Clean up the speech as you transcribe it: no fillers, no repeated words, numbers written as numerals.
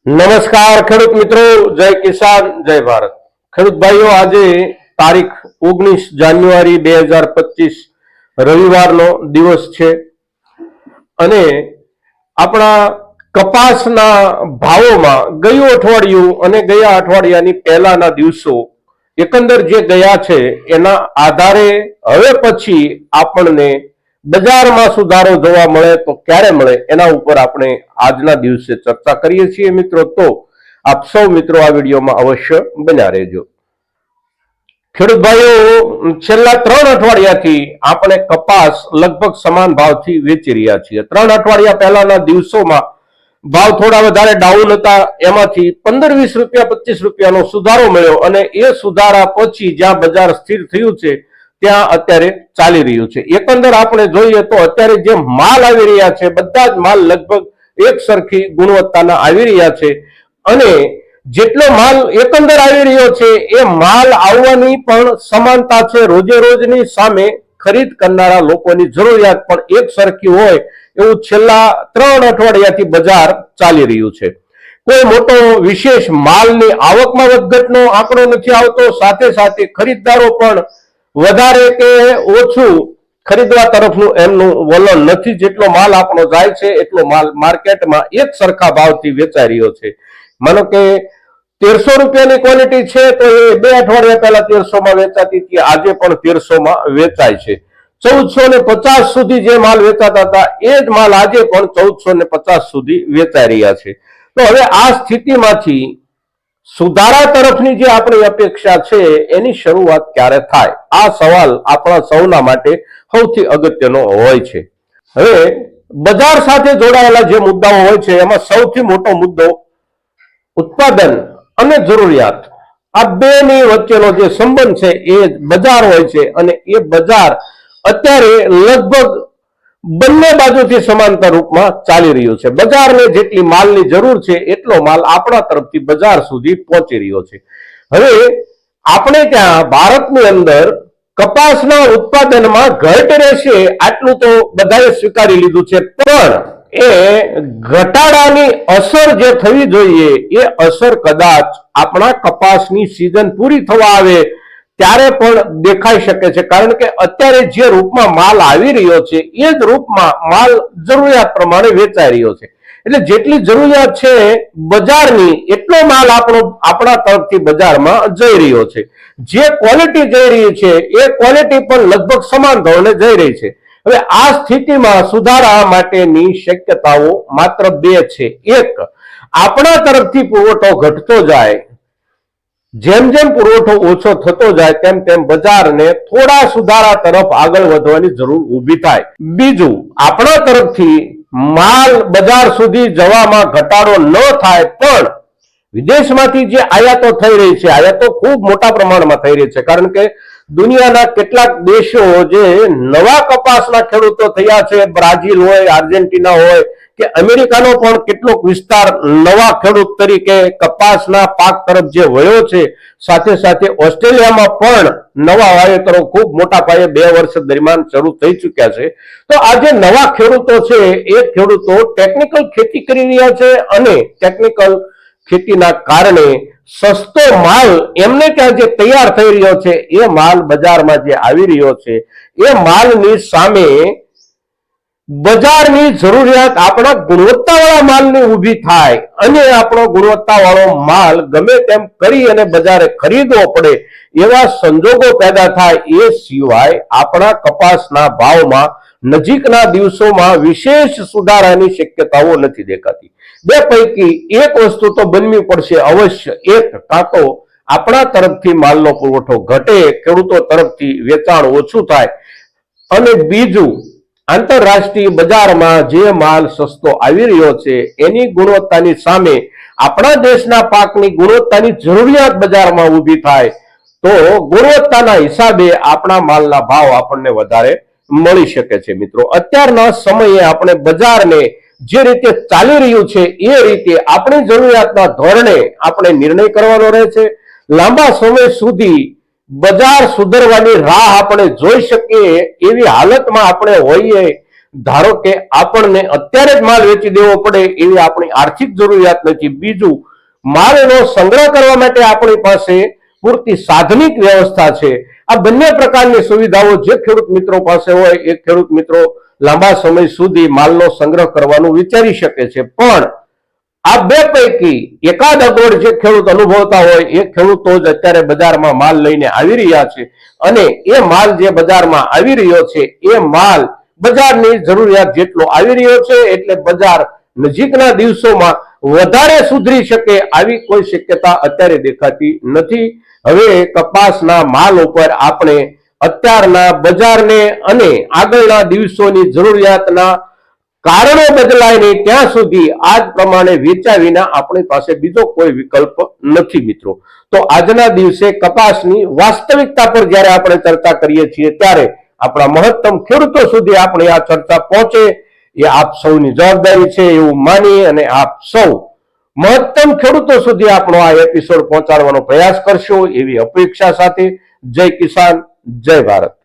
નમસ્કાર ખેડૂત મિત્રો, જય કિસાન, જય ભારત। ખેડૂત ભાઈઓ, આજે તારીખ 19 જાન્યુઆરી 2025 રવિવારનો દિવસ છે અને આપણા કપાસના ભાવોમાં ગયું અઠવાડિયું અને ગયા અઠવાડિયાની પહેલાના દિવસો એકંદર જે ગયા છે એના આધારે હવે પછી આપણને બજારમાં સુધારો જોવા મળે તો ક્યારે મળે એના ઉપર આપણે આજના દિવસે ચર્ચા કરીએ છીએ મિત્રો। તો આપ સૌ મિત્રો આ વિડીયોમાં અવશ્ય બન્યા રહેજો। ખેડૂત ભાઈઓ, છેલ્લા 3 અઠવાડિયાથી આપણે કપાસ લગભગ સમાન ભાવથી વેચી રહ્યા છીએ। 3 અઠવાડિયા પહેલાના દિવસોમાં ભાવ થોડા વધારે ડાઉન હતા, એમાંથી 15-20 રૂપિયા 25 રૂપિયાનો સુધારો મળ્યો અને એ સુધારા પછી જ્યાં બજાર સ્થિર થયું છે ત્યાં અત્યારે ચાલી રહ્યું છે। એકંદર આપણે જોઈએ તો અત્યારે જે માલ આવી રહ્યા છે બધા જ માલ લગભગ એક સરખી ગુણવત્તાના આવી રહ્યા છે અને જેટલો માલ એકંદર આવી રહ્યો છે એ માલ આવવાની પણ સમાનતા છે। રોજે રોજની સામે ખરીદ કરનારા લોકોની જરૂરિયાત પણ એક સરખી હોય એવું છેલ્લા 3 અઠવાડિયાથી બજાર ચાલી રહ્યું છે। કોઈ મોટો વિશેષ માલની આવકમાં વધઘટનો આંકડો નથી આવતો, સાથે સાથે ખરીદદારો પણ વધારે કે ઓછું ખરીદવા તરફનું એમનું વલણ નથી। જેટલો માલ આપણો જાય છે એટલો માલ માર્કેટમાં એક સરખા ભાવથી વેચાઈ રહ્યો છે। માનો કે 1300 રૂપિયાની ક્વોલિટી છે તો એ 2 અઠવાડિયા પહેલા 1300 માં વેચાતી હતી, આજે પણ 1300 માં વેચાય છે। 1450 સુધી જે માલ વેચાતા હતા એ જ માલ આજે પણ 1450 સુધી વેચાઈ રહ્યા છે। તો હવે આ સ્થિતિમાંથી સુધારા તરફની જે આપણી અપેક્ષા છે એની શરૂઆત ક્યારે થાય, આ સવાલ આપણા સૌના માટે સૌથી અગત્યનો હોય છે। હવે બજાર સાથે જોડાયેલા જે મુદ્દાઓ હોય છે એમાં સૌથી મોટો મુદ્દો ઉત્પાદન અને જરૂરિયાત, આ બેની વચ્ચેનો જે સંબંધ છે એ બજાર હોય છે અને એ બજાર અત્યારે લગભગ બંને બાજુથી સમાંતર રૂપમાં ચાલી રહ્યું છે। બજારને જેટલી માલની જરૂર છે એટલો માલ આપણા તરફથી બજાર સુધી પહોંચી રહ્યો છે। હવે આપણે ત્યાં ભારતની અંદર કપાસના ઉત્પાદનમાં ઘટ રહેશે આટલું તો બધાએ સ્વીકારી લીધું છે, પણ એ ઘટાડાની અસર જે થવી જોઈએ એ અસર કદાચ આપણા કપાસની સિઝન પૂરી થવા આવે ત્યારે પણ દેખાઈ શકે છે, કારણ કે અત્યારે જે રૂપમાં માલ આવી રહ્યો છે એ જ રૂપમાં માલ જરૂરિયાત પ્રમાણે વેચાઈ રહ્યો છે। એટલે જેટલી જરૂરિયાત છે બજારની એટલો માલ આપણા તરફથી બજારમાં જઈ રહ્યો છે। જે ક્વોલિટી જઈ રહી છે એ ક્વોલિટી પણ લગભગ સમાન ધોરણે જઈ રહી છે। હવે આ સ્થિતિમાં સુધારા માટેની શક્યતાઓ માત્ર 2 છે। એક, આપણા તરફથી પુરવઠો ઘટતો જાય, જેમ જેમ પુરવઠો ઓછો થતો જાય તેમ તેમ બજારને થોડા સુધારા તરફ આગળ વધવાની જરૂર ઊભી થાય। બીજું, આપણા તરફથી માલ બજાર સુધી જવામાં ઘટાડો ન થાય પણ વિદેશમાંથી જે આયાતો થઈ રહી છે, આયાતો ખૂબ મોટા પ્રમાણમાં થઈ રહી છે, કારણ કે દુનિયાના કેટલાક દેશો જે નવા કપાસના ખેડૂતો થયા છે, બ્રાઝિલ હોય, આર્જેન્ટિના હોય કે અમેરિકાનો પણ કેટલોક વિસ્તાર નવા ખેડૂત તરીકે કપાસના પાક તરફ જે વળ્યો છે, સાથે સાથે ઓસ્ટ્રેલિયામાં પણ નવા વાવેતરો ખૂબ મોટા પાયે 2 વર્ષ દરમિયાન શરૂ થઈ ચૂક્યા છે। તો આ જે નવા ખેડૂતો છે એ ખેડૂતો ટેકનિકલ ખેતી કરી રહ્યા છે અને ટેકનિકલ ખેતીના કારણે સસ્તો માલ એમને ત્યાં જે તૈયાર થઈ રહ્યો છે એ માલ બજારમાં જે આવી રહ્યો છે એ માલની સામે બજારની જરૂરિયાત આપણા ગુણવત્તાવાળા માલની ઊભી થાય અને આપણો ગુણવત્તાવાળો માલ ગમે તેમ કરી અને બજારે ખરીદવો પડે એવા સંજોગો પેદા થાય, એ સિવાય આપણા કપાસના ભાવમાં નજીકના દિવસોમાં વિશેષ સુધારાની શક્યતાઓ નથી દેખાતી। 2 પૈકી એક વસ્તુ તો બનવી પડશે અવશ્ય। એક, કાં તો આપણા તરફથી માલનો પુરવઠો ઘટે, ખેડૂતો તરફથી વેચાણ ઓછું થાય, અને બીજું, આંતરરાષ્ટ્રીય બજારમાં જે માલ સસ્તો આવી રહ્યો છે એની ગુણવત્તાની સામે આપણા દેશના પાકની ગુણવત્તાની જરૂરિયાત બજારમાં ઊભી થાય તો ગુણવત્તાના હિસાબે આપણા માલના ભાવ આપણને વધારે મળી શકે છે। મિત્રો, અત્યારના સમયે આપણે બજારને જે રીતે ચાલી રહ્યું છે એ રીતે આપણી જરૂરિયાતના ધોરણે આપણે નિર્ણય કરવાનો રહે છે। લાંબા સમય સુધી બજાર સુધરવાની રાહ આપણે જોઈ શકીએ એવી હાલતમાં આપણે હોઈએ ધારો કે આપણને અત્યારે જ માલ વેચી દેવો પડે એવી આપણી આર્થિક જરૂરિયાત નથી. બીજું, માલનો સંગ્રહ કરવા માટે આપણી પાસે પૂરતી સાધનિક વ્યવસ્થા છે. આ બંને પ્રકારની સુવિધાઓ જે ખેડૂત મિત્રો પાસે હોય એ ખેડૂત મિત્રો લાંબા સમય સુધી માલનો સંગ્રહ કરવાનું વિચારી શકે છે. પણ આ બે પૈકી એકાદ અગવડ જે ખેડૂત અનુભવતા હોય એ ખેડૂતો જ અત્યારે બજારમાં માલ લઈને આવી રહ્યા છે, અને એ માલ જે બજારમાં આવી રહ્યો છે એ માલ બજારની જરૂરિયાત જેટલો આવી રહ્યો છે એટલે બજાર નજીકના દિવસોમાં વધારે સુધરી શકે આવી કોઈ શક્યતા અત્યારે દેખાતી નથી. હવે કપાસના માલ ઉપર આપણે અત્યારના બજારને અને આગળના દિવસોની જરૂરિયાતના કારણો બદલાય નહીં ત્યાં સુધી આજ પ્રમાણે વેચ્યા વિના આપણી પાસે બીજો કોઈ વિકલ્પ નથી મિત્રો. તો આજના દિવસે કપાસની વાસ્તવિકતા પર જ્યારે આપણે ચર્ચા કરીએ છીએ ત્યારે આપણા મહત્તમ ખેડૂતો સુધી આપણે આ ચર્ચા પહોંચે એ આપ સૌની જવાબદારી છે એવું માની અને આપ સૌ મહત્તમ ખેડૂતો સુધી આપણો આ એપિસોડ પહોંચાડવાનો પ્રયાસ કરશો એવી અપેક્ષા સાથે જય કિસાન, જય ભારત.